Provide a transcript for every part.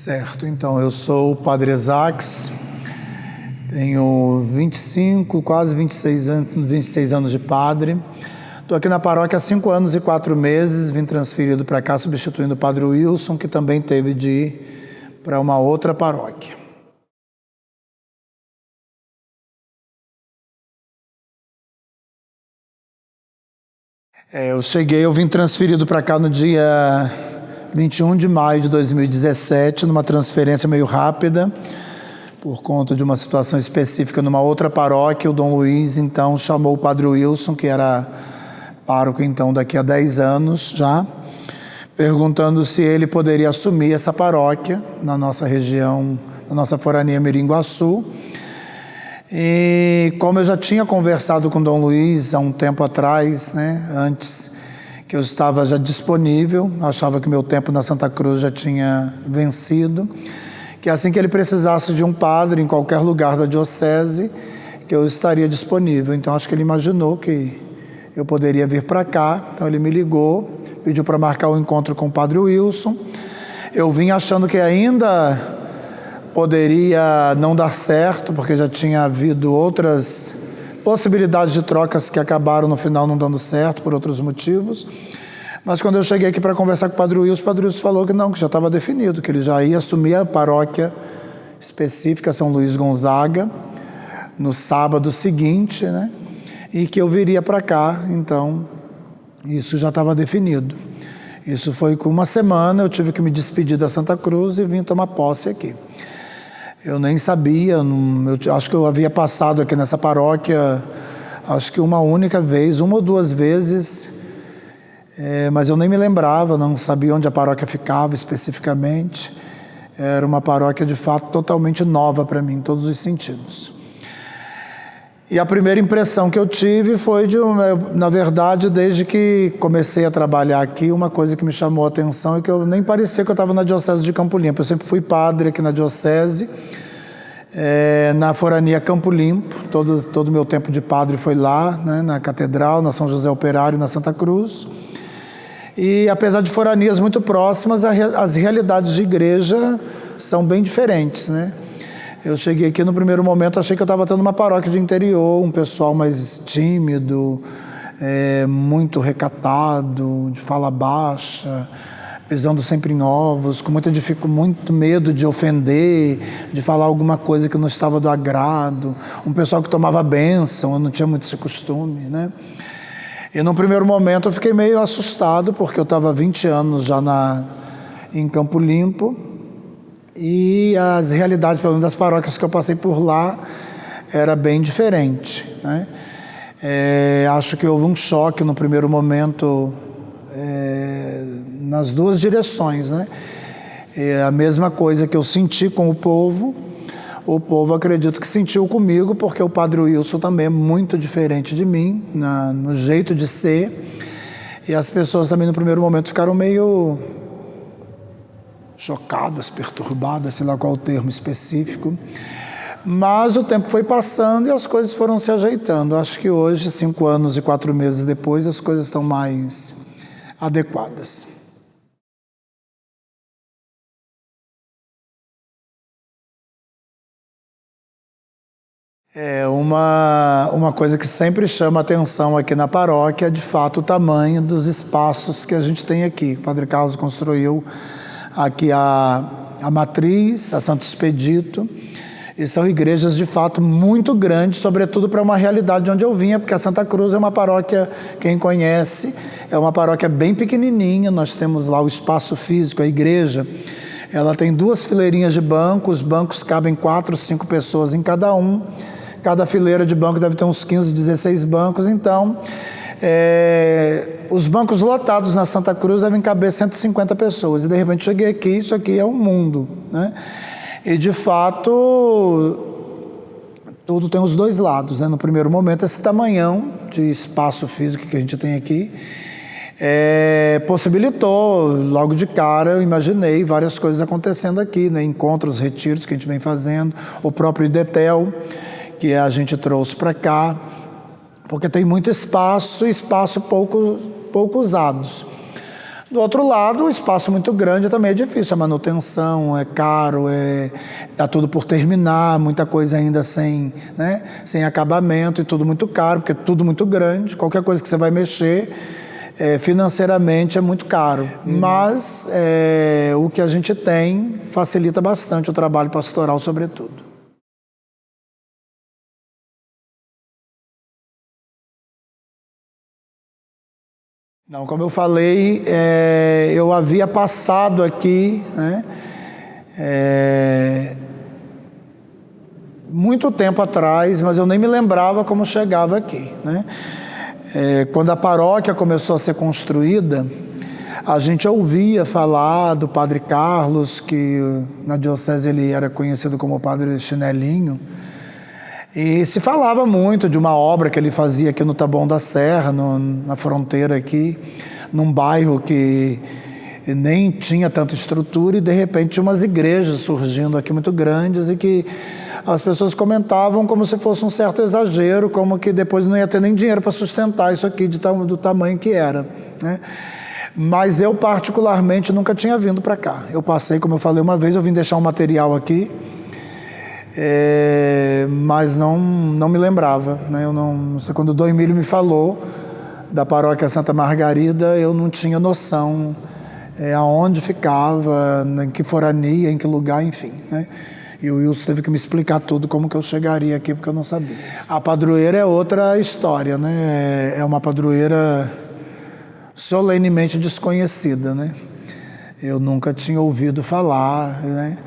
Certo, então eu sou o Padre Esax, tenho 25, quase 26 anos de padre. Estou aqui na paróquia há 5 anos e 4 meses, vim transferido para cá substituindo o Padre Wilson, que também teve de ir para uma outra paróquia. Eu vim transferido para cá no dia 21 de maio de 2017, numa transferência meio rápida, por conta de uma situação específica numa outra paróquia. O Dom Luiz, então, chamou o Padre Wilson, que era pároco, então, daqui a 10 anos já, perguntando se ele poderia assumir essa paróquia na nossa região, na nossa forania Mirim-Guaçu. E como eu já tinha conversado com o Dom Luiz há um tempo atrás, né, antes que eu estava já disponível, achava que meu tempo na Santa Cruz já tinha vencido, que assim que ele precisasse de um padre em qualquer lugar da diocese, que eu estaria disponível. Então acho que ele imaginou que eu poderia vir para cá, então ele me ligou, pediu para marcar o encontro com o Padre Wilson. Eu vim achando que ainda poderia não dar certo, porque já tinha havido outras possibilidades de trocas que acabaram no final não dando certo por outros motivos. Mas quando eu cheguei aqui para conversar com o Padre Wilson falou que não, que já estava definido, que ele já ia assumir a paróquia específica São Luís Gonzaga no sábado seguinte, né? E que eu viria para cá. Então isso já estava definido. Isso foi com uma semana, eu tive que me despedir da Santa Cruz e vim tomar posse aqui. Eu nem sabia, acho que eu havia passado aqui nessa paróquia, acho que uma única vez, 1 ou 2 vezes, mas eu nem me lembrava, não sabia onde a paróquia ficava especificamente. Era uma paróquia de fato totalmente nova para mim, em todos os sentidos. E a primeira impressão que eu tive foi na verdade, desde que comecei a trabalhar aqui, uma coisa que me chamou a atenção é que eu nem parecia que eu estava na diocese de Campo Limpo. Eu sempre fui padre aqui na diocese, na forania Campo Limpo. Todo o meu tempo de padre foi lá, né, na Catedral, na São José Operário, na Santa Cruz. E apesar de foranias muito próximas, as realidades de igreja são bem diferentes, né? Eu cheguei aqui no primeiro momento, achei que eu estava tendo uma paróquia de interior, um pessoal mais tímido, muito recatado, de fala baixa, pisando sempre em ovos, com muito medo de ofender, de falar alguma coisa que não estava do agrado, um pessoal que tomava bênção, eu não tinha muito esse costume, né? E no primeiro momento eu fiquei meio assustado, porque eu estava há 20 anos já em Campo Limpo, e as realidades, pelo menos das paróquias que eu passei por lá, era bem diferente, né? Acho que houve um choque no primeiro momento, nas duas direções, né? A mesma coisa que eu senti com o povo acredito que sentiu comigo, porque o Padre Wilson também é muito diferente de mim, no jeito de ser, e as pessoas também no primeiro momento ficaram meio chocadas, perturbadas, sei lá qual o termo específico, mas o tempo foi passando e as coisas foram se ajeitando. Acho que hoje, 5 anos e 4 meses depois, as coisas estão mais adequadas. Uma coisa que sempre chama atenção aqui na paróquia é, de fato, o tamanho dos espaços que a gente tem aqui. O Padre Carlos construiu aqui a Matriz, a Santo Expedito, e são igrejas de fato muito grandes, sobretudo para uma realidade de onde eu vinha, porque a Santa Cruz é uma paróquia, quem conhece, é uma paróquia bem pequenininha. Nós temos lá o espaço físico, a igreja, ela tem 2 fileirinhas de bancos, os bancos cabem 4, 5 pessoas em cada um, cada fileira de banco deve ter uns 15, 16 bancos, então os bancos lotados na Santa Cruz devem caber 150 pessoas, e de repente cheguei aqui, isso aqui é um mundo, né? E de fato tudo tem os 2 lados, né? No primeiro momento, esse tamanhão de espaço físico que a gente tem aqui possibilitou, logo de cara eu imaginei várias coisas acontecendo aqui, né? Encontros, retiros que a gente vem fazendo, o próprio IDETEL que a gente trouxe para cá, porque tem muito espaço e espaço pouco usados. Do outro lado, o espaço muito grande também é difícil, a manutenção é caro, tá tudo por terminar, muita coisa ainda sem, né, sem acabamento e tudo muito caro, porque é tudo muito grande, qualquer coisa que você vai mexer, financeiramente é muito caro. Mas o que a gente tem facilita bastante o trabalho pastoral, sobretudo. Não, como eu falei, eu havia passado aqui, né, muito tempo atrás, mas eu nem me lembrava como chegava aqui, né? Quando a paróquia começou a ser construída, a gente ouvia falar do Padre Carlos, que na diocese ele era conhecido como Padre Chinelinho, e se falava muito de uma obra que ele fazia aqui no Taboão da Serra, na fronteira aqui, num bairro que nem tinha tanta estrutura, e de repente tinha umas igrejas surgindo aqui muito grandes e que as pessoas comentavam como se fosse um certo exagero, como que depois não ia ter nem dinheiro para sustentar isso aqui do tamanho que era, né? Mas eu particularmente nunca tinha vindo para cá. Eu passei, como eu falei uma vez, eu vim deixar um material aqui, mas não me lembrava, né? Eu não sei, quando o Dom Emílio me falou da paróquia Santa Margarida, eu não tinha noção aonde ficava, em que forania, em que lugar, enfim, né? E o Wilson teve que me explicar tudo, como que eu chegaria aqui, porque eu não sabia. A padroeira é outra história, né? É uma padroeira solenemente desconhecida, né? Eu nunca tinha ouvido falar, né?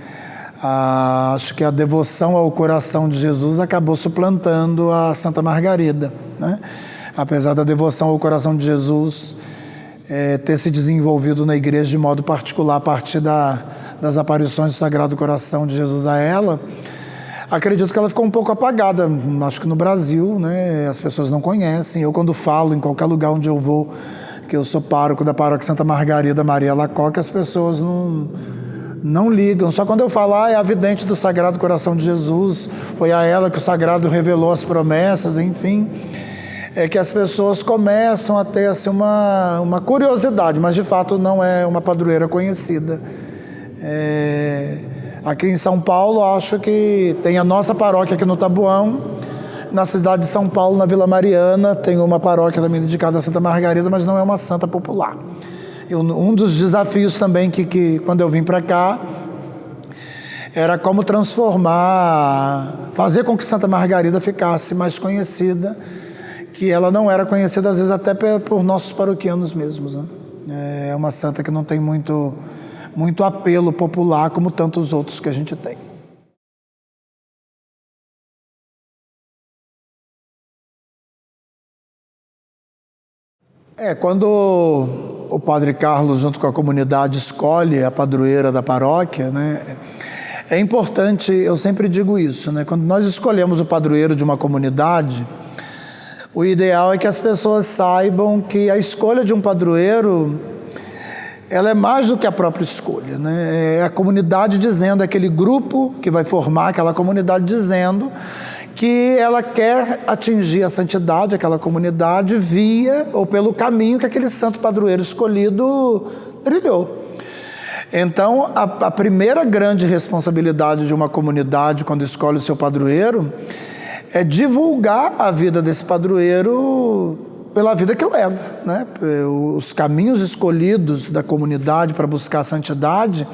Acho que a devoção ao coração de Jesus acabou suplantando a Santa Margarida, né? Apesar da devoção ao coração de Jesus ter se desenvolvido na igreja de modo particular a partir das aparições do Sagrado Coração de Jesus a ela, acredito que ela ficou um pouco apagada. Acho que no Brasil, né, as pessoas não conhecem. Eu, quando falo em qualquer lugar onde eu vou, que eu sou pároco da paróquia Santa Margarida Maria Alacoque, as pessoas não ligam. Só quando eu falar, é a vidente do Sagrado Coração de Jesus, foi a ela que o Sagrado revelou as promessas, enfim, é que as pessoas começam a ter assim, uma curiosidade, mas de fato não é uma padroeira conhecida. Aqui em São Paulo, acho que tem a nossa paróquia aqui no Taboão. Na cidade de São Paulo, na Vila Mariana, tem uma paróquia também dedicada a Santa Margarida, mas não é uma santa popular. Um dos desafios também que quando eu vim para cá, era como fazer com que Santa Margarida ficasse mais conhecida, que ela não era conhecida às vezes até por nossos paroquianos mesmos, né? É uma santa que não tem muito apelo popular como tantos outros que a gente tem. Quando o Padre Carlos, junto com a comunidade, escolhe a padroeira da paróquia, né, é importante, eu sempre digo isso, né, quando nós escolhemos o padroeiro de uma comunidade, o ideal é que as pessoas saibam que a escolha de um padroeiro, ela é mais do que a própria escolha, né? É a comunidade dizendo, aquele grupo que vai formar aquela comunidade dizendo que ela quer atingir a santidade, aquela comunidade, via ou pelo caminho que aquele santo padroeiro escolhido trilhou. Então, a primeira grande responsabilidade de uma comunidade, quando escolhe o seu padroeiro, é divulgar a vida desse padroeiro pela vida que leva, né? Os caminhos escolhidos da comunidade para buscar a santidade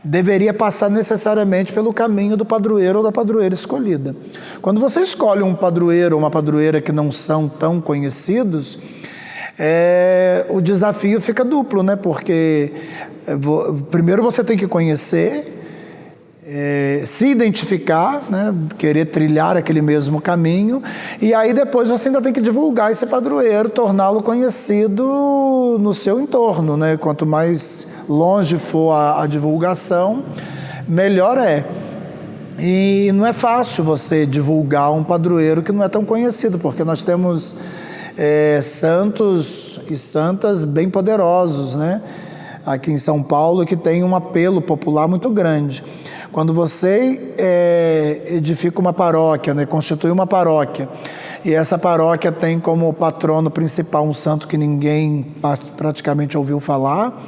deveria passar necessariamente pelo caminho do padroeiro ou da padroeira escolhida. Quando você escolhe um padroeiro ou uma padroeira que não são tão conhecidos, o desafio fica duplo, né? Porque primeiro você tem que conhecer, se identificar, né? Querer trilhar aquele mesmo caminho, e aí depois você ainda tem que divulgar esse padroeiro, torná-lo conhecido no seu entorno, né? Quanto mais longe for a divulgação, melhor é. E não é fácil você divulgar um padroeiro que não é tão conhecido, porque nós temos santos e santas bem poderosos, né? Aqui em São Paulo, que tem um apelo popular muito grande. Quando você edifica uma paróquia, né, constitui uma paróquia, e essa paróquia tem como patrono principal um santo que ninguém praticamente ouviu falar,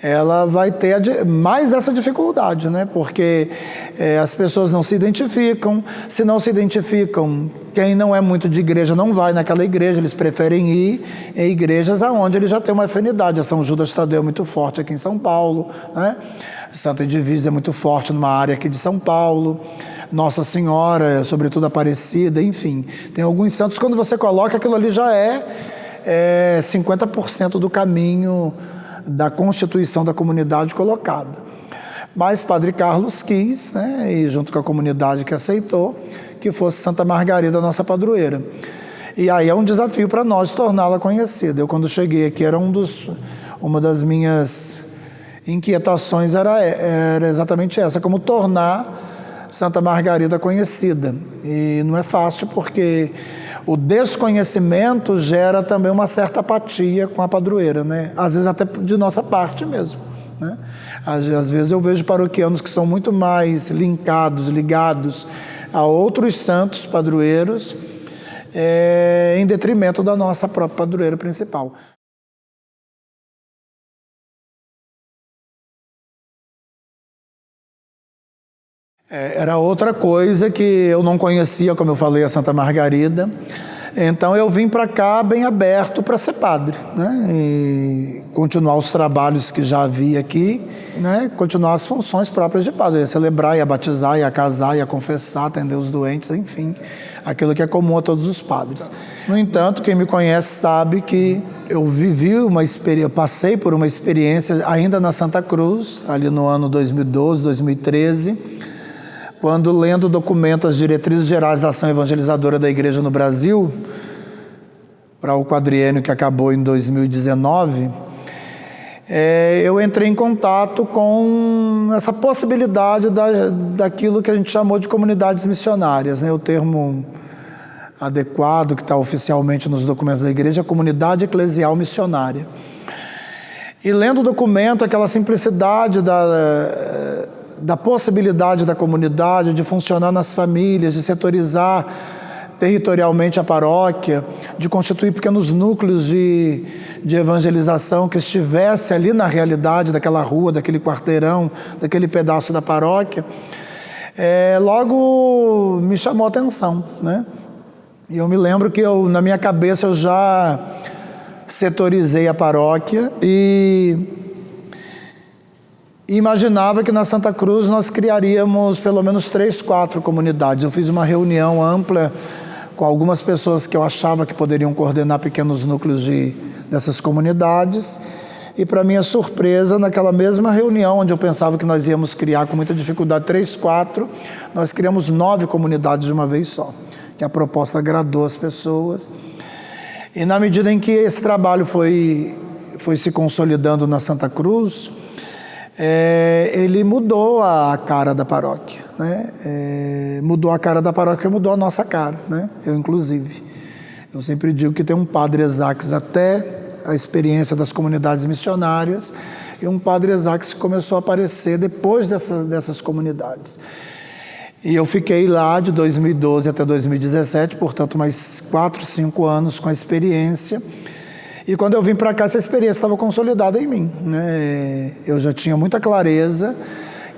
ela vai ter mais essa dificuldade, né? Porque as pessoas não se identificam, se não se identificam, quem não é muito de igreja não vai naquela igreja, eles preferem ir em igrejas aonde ele já tem uma afinidade. A São Judas Tadeu é muito forte aqui em São Paulo, né? Santa Edvise é muito forte numa área aqui de São Paulo, Nossa Senhora, sobretudo Aparecida, enfim. Tem alguns santos, quando você coloca, aquilo ali já é 50% do caminho da constituição da comunidade colocada. Mas Padre Carlos quis, né, e junto com a comunidade que aceitou, que fosse Santa Margarida a nossa padroeira. E aí é um desafio para nós torná-la conhecida. Eu, quando cheguei aqui, uma das minhas inquietações era exatamente essa, como tornar Santa Margarida conhecida. E não é fácil, porque o desconhecimento gera também uma certa apatia com a padroeira, né? Às vezes até de nossa parte mesmo, né? Às vezes eu vejo paroquianos que são muito mais ligados a outros santos padroeiros, em detrimento da nossa própria padroeira principal. Era outra coisa que eu não conhecia, como eu falei, a Santa Margarida. Então eu vim para cá bem aberto para ser padre, né? E continuar os trabalhos que já havia aqui, né? Continuar as funções próprias de padre, ia celebrar, ia batizar, ia casar, ia confessar, atender os doentes, enfim, aquilo que é comum a todos os padres. No entanto, quem me conhece sabe que eu passei por uma experiência ainda na Santa Cruz, ali no ano 2012, 2013, quando, lendo o documento As Diretrizes Gerais da Ação Evangelizadora da Igreja no Brasil, para o quadriênio que acabou em 2019, eu entrei em contato com essa possibilidade daquilo que a gente chamou de comunidades missionárias, né? O termo adequado que está oficialmente nos documentos da Igreja é comunidade eclesial missionária. E lendo o documento, aquela simplicidade da possibilidade da comunidade de funcionar nas famílias, de setorizar territorialmente a paróquia, de constituir pequenos núcleos de evangelização que estivesse ali na realidade daquela rua, daquele quarteirão, daquele pedaço da paróquia, logo me chamou a atenção, né? E eu me lembro que na minha cabeça eu já setorizei a paróquia e imaginava que na Santa Cruz nós criaríamos pelo menos 3, 4 comunidades. Eu fiz uma reunião ampla com algumas pessoas que eu achava que poderiam coordenar pequenos núcleos dessas comunidades, e para minha surpresa, naquela mesma reunião onde eu pensava que nós íamos criar com muita dificuldade 3, 4, nós criamos 9 comunidades de uma vez só, que a proposta agradou as pessoas. E na medida em que esse trabalho foi se consolidando na Santa Cruz, ele mudou a cara da paróquia, né? Mudou a cara da paróquia, mudou a nossa cara, né? Eu, inclusive. Eu sempre digo que tem um padre Esaques até a experiência das comunidades missionárias, e um padre Esaques que começou a aparecer depois dessas comunidades. E eu fiquei lá de 2012 até 2017, portanto, mais 4, 5 anos com a experiência. E quando eu vim para cá, essa experiência estava consolidada em mim, né? Eu já tinha muita clareza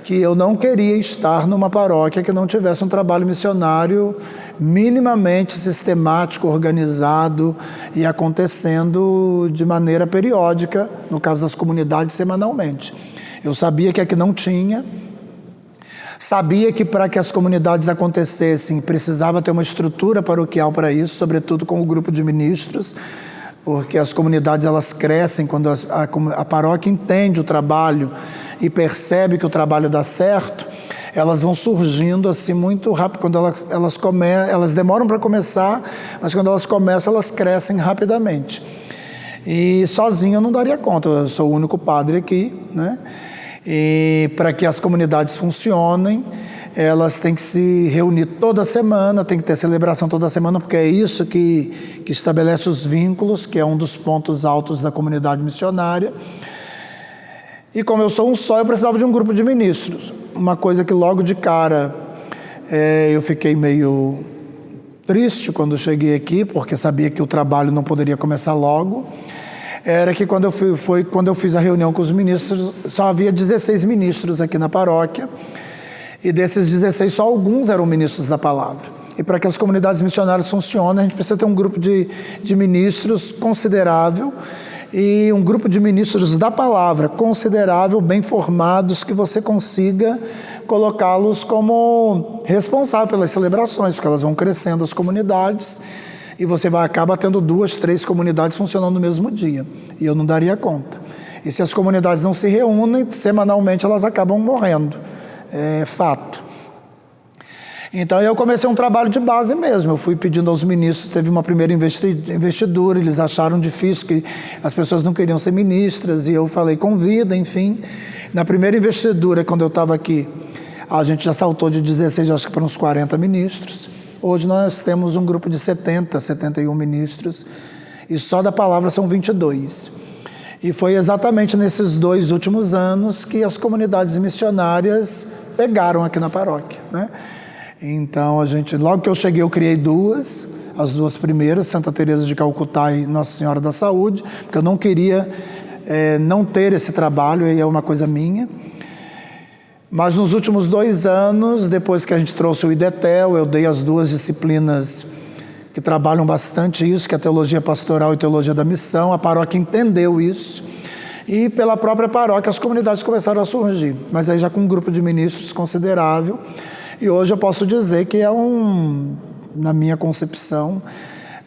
que eu não queria estar numa paróquia que não tivesse um trabalho missionário minimamente sistemático, organizado e acontecendo de maneira periódica, no caso das comunidades, semanalmente. Eu sabia que aqui não tinha, sabia que para que as comunidades acontecessem precisava ter uma estrutura paroquial para isso, sobretudo com o grupo de ministros, porque as comunidades elas crescem quando a paróquia entende o trabalho e percebe que o trabalho dá certo, elas vão surgindo assim muito rápido. Quando elas demoram para começar, mas quando elas começam, elas crescem rapidamente. E sozinho eu não daria conta, eu sou o único padre aqui, né? E para que as comunidades funcionem, elas têm que se reunir toda semana, tem que ter celebração toda semana, porque é isso que estabelece os vínculos, que é um dos pontos altos da comunidade missionária. E como eu sou um só, eu precisava de um grupo de ministros. Uma coisa que logo de cara eu fiquei meio triste quando eu cheguei aqui, porque sabia que o trabalho não poderia começar logo, era que quando eu fiz a reunião com os ministros, só havia 16 ministros aqui na paróquia, e desses 16, só alguns eram ministros da palavra. E para que as comunidades missionárias funcionem, a gente precisa ter um grupo de ministros considerável, e um grupo de ministros da palavra considerável, bem formados, que você consiga colocá-los como responsável pelas celebrações, porque elas vão crescendo as comunidades, e você acaba tendo 2, 3 comunidades funcionando no mesmo dia, e eu não daria conta. E se as comunidades não se reúnem, semanalmente elas acabam morrendo, é fato. Então eu comecei um trabalho de base mesmo, eu fui pedindo aos ministros, teve uma primeira investidura, eles acharam difícil, que as pessoas não queriam ser ministras, e eu falei, convida, enfim. Na primeira investidura, quando eu estava aqui, a gente já saltou de 16, acho que para uns 40 ministros. Hoje nós temos um grupo de 70, 71 ministros, e só da palavra são 22. E foi exatamente nesses 2 últimos anos que as comunidades missionárias pegaram aqui na paróquia, né? Então, logo que eu cheguei, eu criei 2, as 2 primeiras, Santa Teresa de Calcutá e Nossa Senhora da Saúde, porque eu não queria não ter esse trabalho, aí é uma coisa minha. Mas nos últimos 2 anos, depois que a gente trouxe o IDETEL, eu dei as 2 disciplinas que trabalham bastante isso, que é a Teologia Pastoral e Teologia da Missão. A paróquia entendeu isso, e pela própria paróquia as comunidades começaram a surgir, mas aí já com um grupo de ministros considerável. E hoje eu posso dizer que na minha concepção,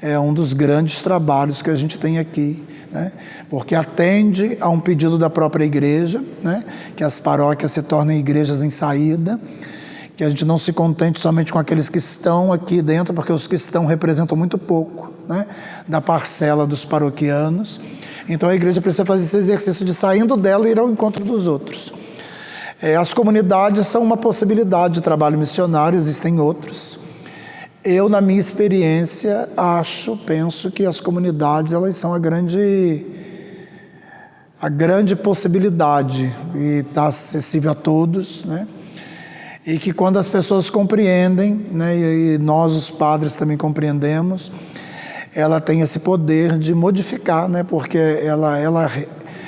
é um dos grandes trabalhos que a gente tem aqui, né? Porque atende a um pedido da própria igreja, né? Que as paróquias se tornem igrejas em saída, que a gente não se contente somente com aqueles que estão aqui dentro, porque os que estão representam muito pouco, né? Da parcela dos paroquianos. Então a igreja precisa fazer esse exercício de, saindo dela, ir ao encontro dos outros. As comunidades são uma possibilidade de trabalho missionário, existem outros. Eu, na minha experiência, penso que as comunidades, elas são a grande possibilidade, e está acessível a todos, né? E que quando as pessoas compreendem, né, e nós, os padres, também compreendemos, ela tem esse poder de modificar, né? Porque ela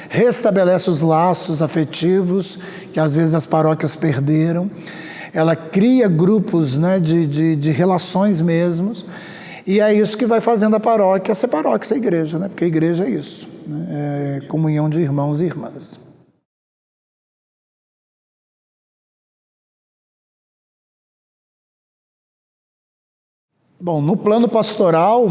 restabelece os laços afetivos que às vezes as paróquias perderam. Ela cria grupos, né, de relações mesmos, e é isso que vai fazendo a paróquia ser igreja, né? Porque a igreja é isso, né? É comunhão de irmãos e irmãs. Bom, no plano pastoral,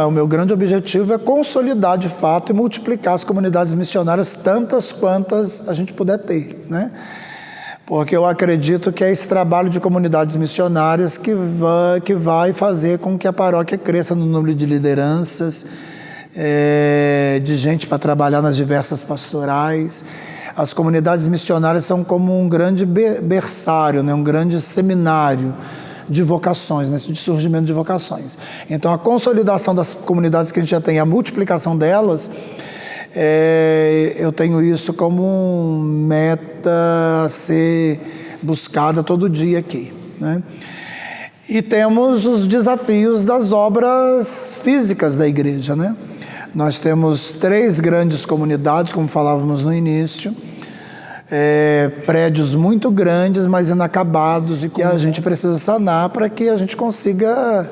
o meu grande objetivo é consolidar de fato e multiplicar as comunidades missionárias, tantas quantas a gente puder ter, né? Porque eu acredito que é esse trabalho de comunidades missionárias que vai fazer com que a paróquia cresça no número de lideranças, de gente para trabalhar nas diversas pastorais. As comunidades missionárias são como um grande berçário, né? Um grande seminário de vocações, né, de surgimento de vocações. Então, a consolidação das comunidades que a gente já tem, a multiplicação delas, eu tenho isso como meta a ser buscada todo dia aqui, né? E temos os desafios das obras físicas da igreja, né? Nós temos 3 grandes comunidades, como falávamos no início, prédios muito grandes, mas inacabados, e que a gente precisa sanar para que a gente consiga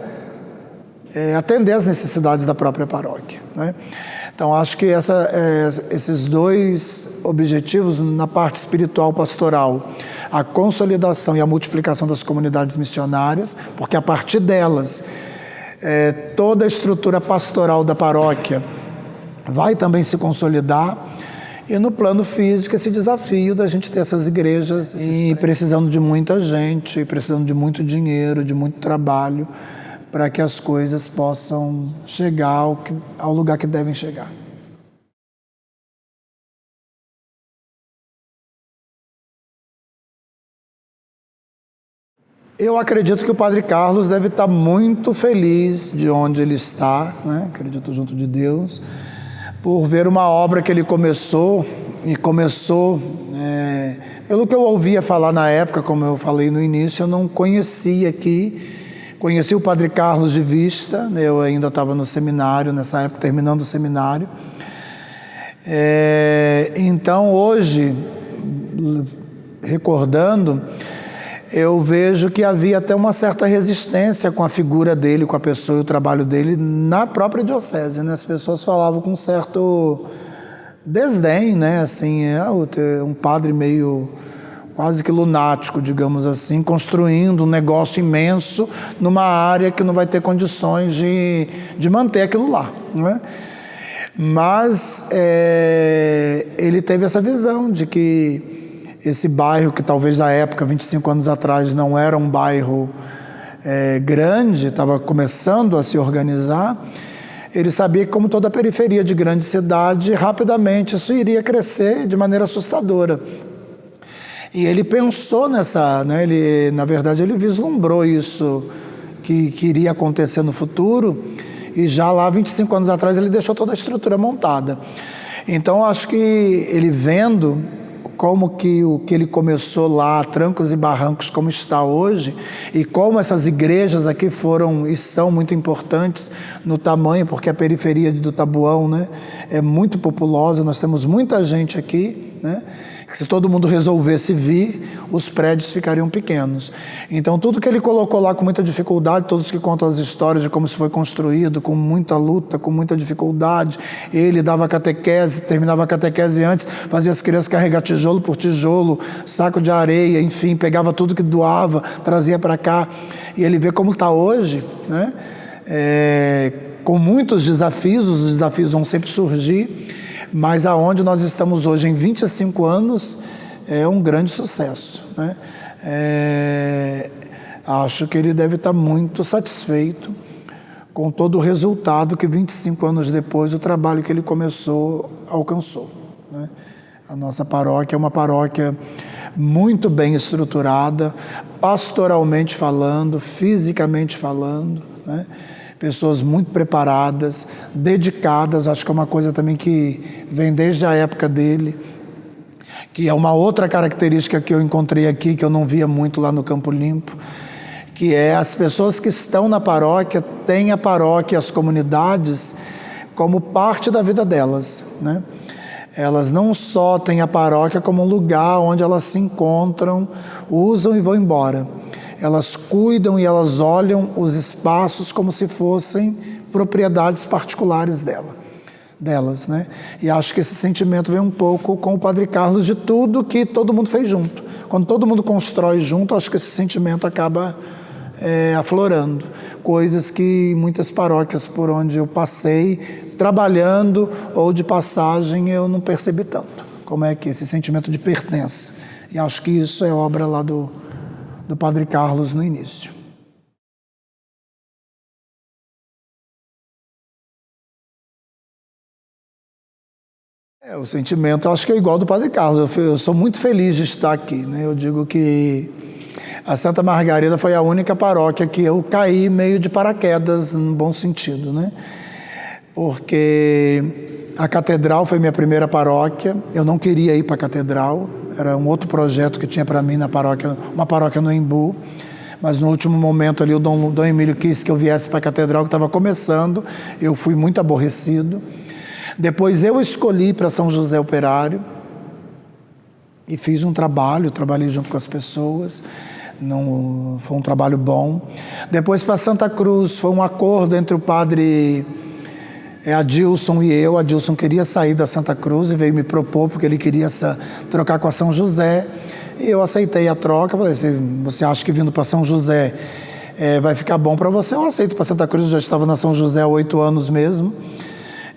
atender às necessidades da própria paróquia, né? Então, acho que esses 2 objetivos, na parte espiritual pastoral, a consolidação e a multiplicação das comunidades missionárias, porque a partir delas, toda a estrutura pastoral da paróquia vai também se consolidar. E no plano físico, esse desafio da gente ter essas igrejas e precisando de muita gente, precisando de muito dinheiro, de muito trabalho, para que as coisas possam chegar ao lugar que devem chegar. Eu acredito que o Padre Carlos deve estar muito feliz de onde ele está, né? Acredito junto de Deus, por ver uma obra que ele começou, pelo que eu ouvia falar na época, como eu falei no início, eu não conhecia aqui, Conheci o Padre Carlos de vista, eu ainda estava no seminário, nessa época, terminando o seminário. Então, hoje, recordando, eu vejo que havia até uma certa resistência com a figura dele, com a pessoa e o trabalho dele na própria diocese, né? As pessoas falavam com um certo desdém, né? Assim, um padre meio quase que lunático, digamos assim, construindo um negócio imenso numa área que não vai ter condições de manter aquilo lá, né? Mas ele teve essa visão de que esse bairro, que talvez na época, 25 anos atrás, não era um bairro grande, estava começando a se organizar, ele sabia que, como toda a periferia de grande cidade, rapidamente isso iria crescer de maneira assustadora. E ele pensou nessa, né, na verdade, ele vislumbrou isso que iria acontecer no futuro, e já lá, 25 anos atrás, ele deixou toda a estrutura montada. Então, acho que ele vendo como que o que ele começou lá, trancos e barrancos, como está hoje, e como essas igrejas aqui foram e são muito importantes no tamanho, porque a periferia do Taboão, né, é muito populosa, nós temos muita gente aqui, né, que se todo mundo resolvesse vir, os prédios ficariam pequenos. Então, tudo que ele colocou lá com muita dificuldade, todos que contam as histórias de como isso foi construído, com muita luta, com muita dificuldade, ele dava catequese, terminava a catequese antes, fazia as crianças carregar tijolo por tijolo, saco de areia, enfim, pegava tudo que doava, trazia para cá, e ele vê como está hoje, né? Com muitos desafios, os desafios vão sempre surgir, mas aonde nós estamos hoje, em 25 anos, é um grande sucesso, né? Acho que ele deve estar muito satisfeito com todo o resultado que 25 anos depois o trabalho que ele começou alcançou, né? A nossa paróquia é uma paróquia muito bem estruturada, pastoralmente falando, fisicamente falando, né? Pessoas muito preparadas, dedicadas, acho que é uma coisa também que vem desde a época dele, que é uma outra característica que eu encontrei aqui, que eu não via muito lá no Campo Limpo, que é as pessoas que estão na paróquia, têm a paróquia, as comunidades, como parte da vida delas, né? Elas não só têm a paróquia como um lugar onde elas se encontram, usam e vão embora. Elas cuidam e elas olham os espaços como se fossem propriedades particulares delas, né? E acho que esse sentimento vem um pouco com o Padre Carlos de tudo que todo mundo fez junto. Quando todo mundo constrói junto, acho que esse sentimento acaba aflorando. Coisas que muitas paróquias por onde eu passei, trabalhando ou de passagem, eu não percebi tanto. Como é que esse sentimento de pertença. E acho que isso é obra lá do Padre Carlos no início. O sentimento acho que é igual ao do Padre Carlos. Eu sou muito feliz de estar aqui, né? Eu digo que a Santa Margarida foi a única paróquia que eu caí meio de paraquedas, no bom sentido, né? Porque a catedral foi minha primeira paróquia, eu não queria ir para a catedral, era um outro projeto que tinha para mim na paróquia, uma paróquia no Embu, mas no último momento ali o Dom Emílio quis que eu viesse para a catedral, que estava começando, eu fui muito aborrecido. Depois eu escolhi para São José Operário e fiz um trabalho, trabalhei junto com as pessoas, não, foi um trabalho bom. Depois para Santa Cruz, foi um acordo entre o padre Adilson e eu. Adilson queria sair da Santa Cruz e veio me propor, porque ele queria trocar com a São José, e eu aceitei a troca. Falei, se você acha que vindo para São José vai ficar bom para você, eu aceito para Santa Cruz. Eu já estava na São José há 8 anos mesmo,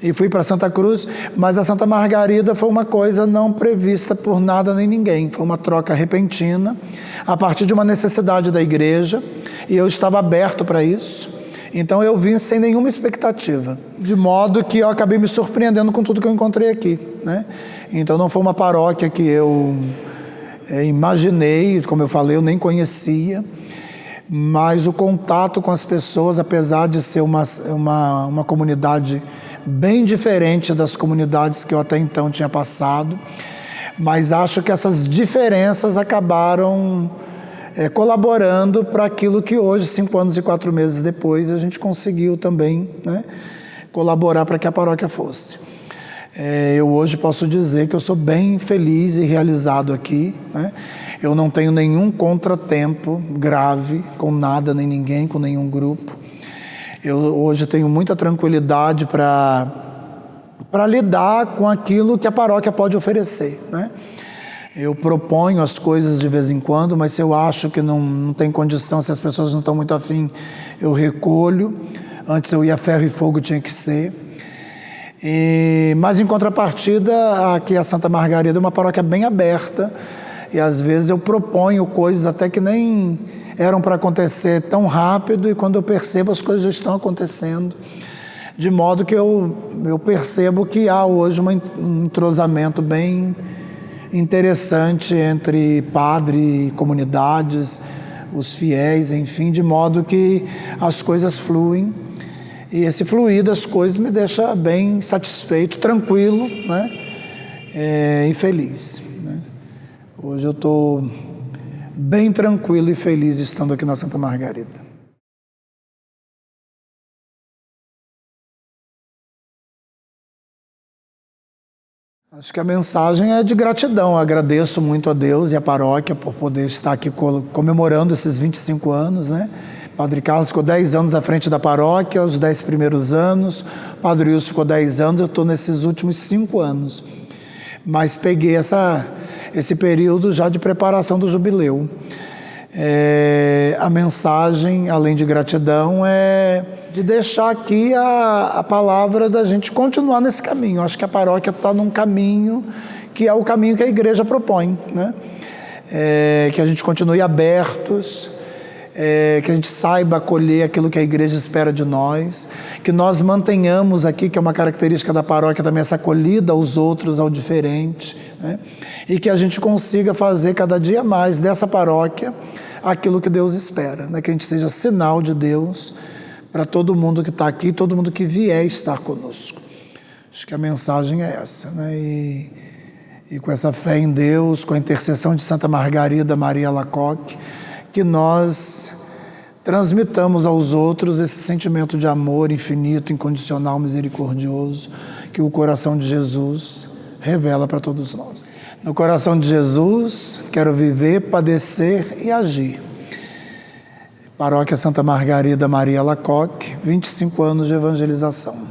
e fui para Santa Cruz, mas a Santa Margarida foi uma coisa não prevista por nada nem ninguém, foi uma troca repentina, a partir de uma necessidade da igreja, e eu estava aberto para isso. Então eu vim sem nenhuma expectativa, de modo que eu acabei me surpreendendo com tudo que eu encontrei aqui, né? Então não foi uma paróquia que eu imaginei, como eu falei, eu nem conhecia, mas o contato com as pessoas, apesar de ser uma comunidade bem diferente das comunidades que eu até então tinha passado, mas acho que essas diferenças acabaram colaborando para aquilo que hoje, 5 anos e 4 meses depois, a gente conseguiu também, né, colaborar para que a paróquia fosse. Eu hoje posso dizer que eu sou bem feliz e realizado aqui, né? Eu não tenho nenhum contratempo grave com nada, nem ninguém, com nenhum grupo. Eu hoje tenho muita tranquilidade para lidar com aquilo que a paróquia pode oferecer, né? Eu proponho as coisas de vez em quando, mas se eu acho que não tem condição, se as pessoas não estão muito afim, eu recolho. Antes eu ia ferro e fogo, tinha que ser. Mas em contrapartida, aqui a Santa Margarida é uma paróquia bem aberta, e às vezes eu proponho coisas até que nem eram para acontecer tão rápido, e quando eu percebo as coisas já estão acontecendo, de modo que eu percebo que há hoje um entrosamento bem interessante entre padre e comunidades, os fiéis, enfim, de modo que as coisas fluem. E esse fluir das coisas me deixa bem satisfeito, tranquilo, né? E feliz, né? Hoje eu estou bem tranquilo e feliz estando aqui na Santa Margarida. Acho que a mensagem é de gratidão. Eu agradeço muito a Deus e a paróquia por poder estar aqui comemorando esses 25 anos, né? Padre Carlos ficou 10 anos à frente da paróquia, os 10 primeiros anos. Padre Wilson ficou 10 anos, eu estou nesses últimos 5 anos. Mas peguei esse período já de preparação do jubileu. A mensagem, além de gratidão, é de deixar aqui a palavra da gente continuar nesse caminho. Acho que a paróquia está num caminho que é o caminho que a igreja propõe, né? Que a gente continue abertos, que a gente saiba acolher aquilo que a igreja espera de nós, que nós mantenhamos aqui, que é uma característica da paróquia também, essa acolhida aos outros, ao diferente, né? E que a gente consiga fazer cada dia mais dessa paróquia aquilo que Deus espera, né? Que a gente seja sinal de Deus para todo mundo que está aqui, todo mundo que vier estar conosco. Acho que a mensagem é essa, né? E com essa fé em Deus, com a intercessão de Santa Margarida Maria Alacoque, que nós transmitamos aos outros esse sentimento de amor infinito, incondicional, misericordioso, que o coração de Jesus revela para todos nós. No coração de Jesus, quero viver, padecer e agir. Paróquia Santa Margarida Maria Alacoque, 25 anos de evangelização.